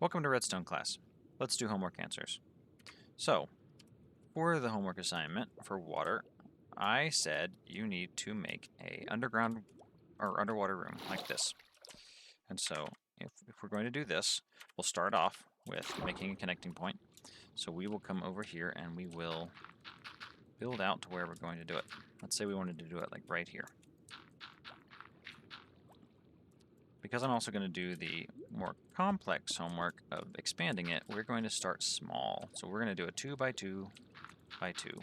Welcome to Redstone class. Let's do homework answers. So, for the homework assignment for water, I said you need to make a underground or underwater room like this. And so, if we're going to do this, we'll start off with making a connecting point. So we will come over here and we will build out to where we're going to do it. Let's say we wanted to do it like right here. Because I'm also going to do the more complex homework of expanding it, we're going to start small. So we're going to do a 2 by 2 by 2.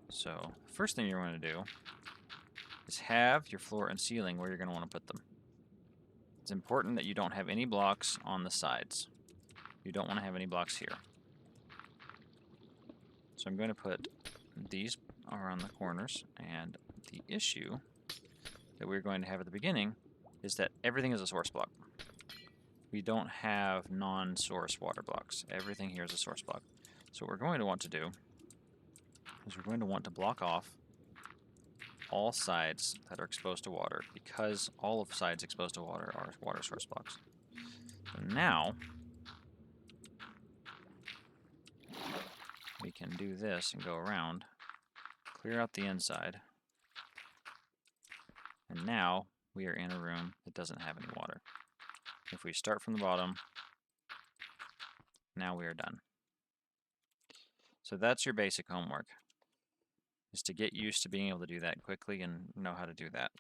So the first thing you're going to do is have your floor and ceiling where you're going to want to put them. It's important that you don't have any blocks on the sides. You don't want to have any blocks here. So I'm going to put these around the corners, and the issue that we're going to have at the beginning is that everything is a source block. We don't have non-source water blocks. Everything here is a source block. So what we're going to want to do is we're going to want to block off all sides that are exposed to water, because all of sides exposed to water are water source blocks. So now we can do this and go around, clear out the inside, and now we are in a room that doesn't have any water. If we start from the bottom, now we are done. So that's your basic homework, is to get used to being able to do that quickly and know how to do that.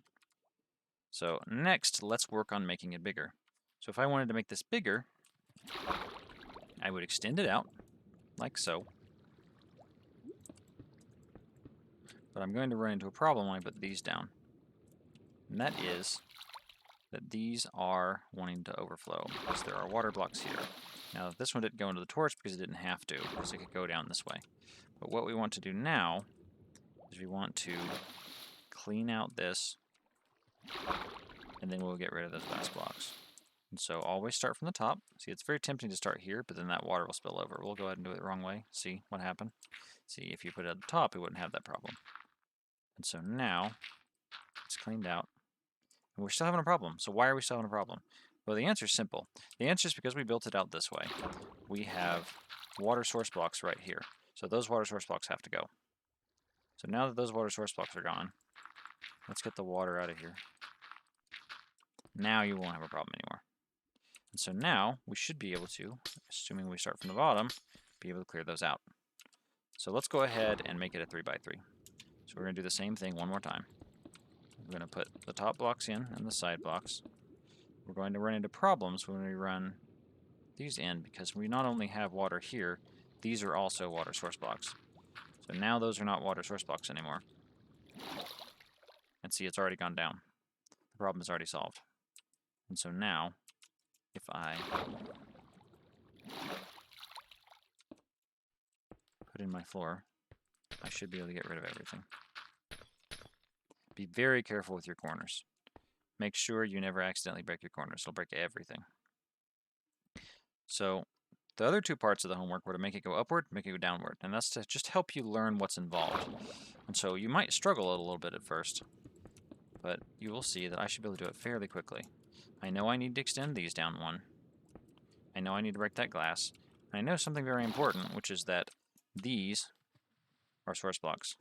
So next, let's work on making it bigger. So if I wanted to make this bigger, I would extend it out, like so. But I'm going to run into a problem when I put these down. And that is that these are wanting to overflow, because there are water blocks here. Now, this one didn't go into the torch because it didn't have to, because it could go down this way. But what we want to do now is we want to clean out this, and then we'll get rid of those glass blocks. And so always start from the top. See, it's very tempting to start here, but then that water will spill over. We'll go ahead and do it the wrong way. See what happened? See, if you put it at the top, we wouldn't have that problem. And so now it's cleaned out. And we're still having a problem. So why are we still having a problem? Well, the answer is simple. The answer is because we built it out this way. We have water source blocks right here. So those water source blocks have to go. So now that those water source blocks are gone, let's get the water out of here. Now you won't have a problem anymore. And so now we should be able to, assuming we start from the bottom, be able to clear those out. So let's go ahead and make it a 3 by 3. So we're going to do the same thing one more time. We're going to put the top blocks in and the side blocks. We're going to run into problems when we run these in, because we not only have water here, these are also water source blocks. So now those are not water source blocks anymore. And see, it's already gone down. The problem is already solved. And so now, if I put in my floor, I should be able to get rid of everything. Be very careful with your corners. Make sure you never accidentally break your corners. It'll break everything. So the other two parts of the homework were to make it go upward, make it go downward. And that's to just help you learn what's involved. And so you might struggle a little bit at first, but you will see that I should be able to do it fairly quickly. I know I need to extend these down one. I know I need to break that glass. And I know something very important, which is that these are source blocks.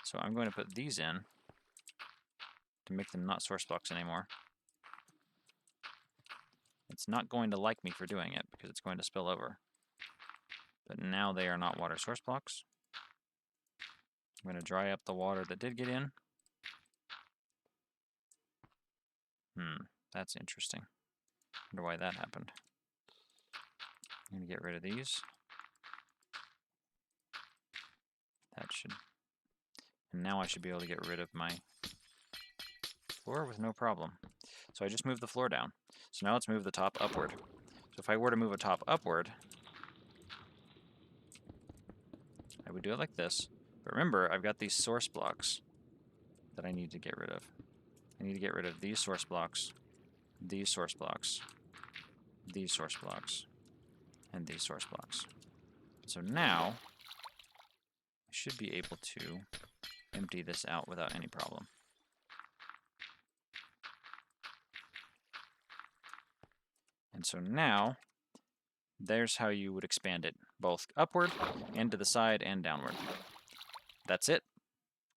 So I'm going to put these in to make them not source blocks anymore. It's not going to like me for doing it because it's going to spill over. But now they are not water source blocks. I'm going to dry up the water that did get in. That's interesting. Wonder why that happened. I'm going to get rid of these. That should... And now I should be able to get rid of my floor with no problem. So I just moved the floor down. So now let's move the top upward. So if I were to move a top upward, I would do it like this. But remember, I've got these source blocks that I need to get rid of. I need to get rid of these source blocks, these source blocks, these source blocks, and these source blocks. So now I should be able to empty this out without any problem. And so now, there's how you would expand it, both upward and to the side and downward. That's it.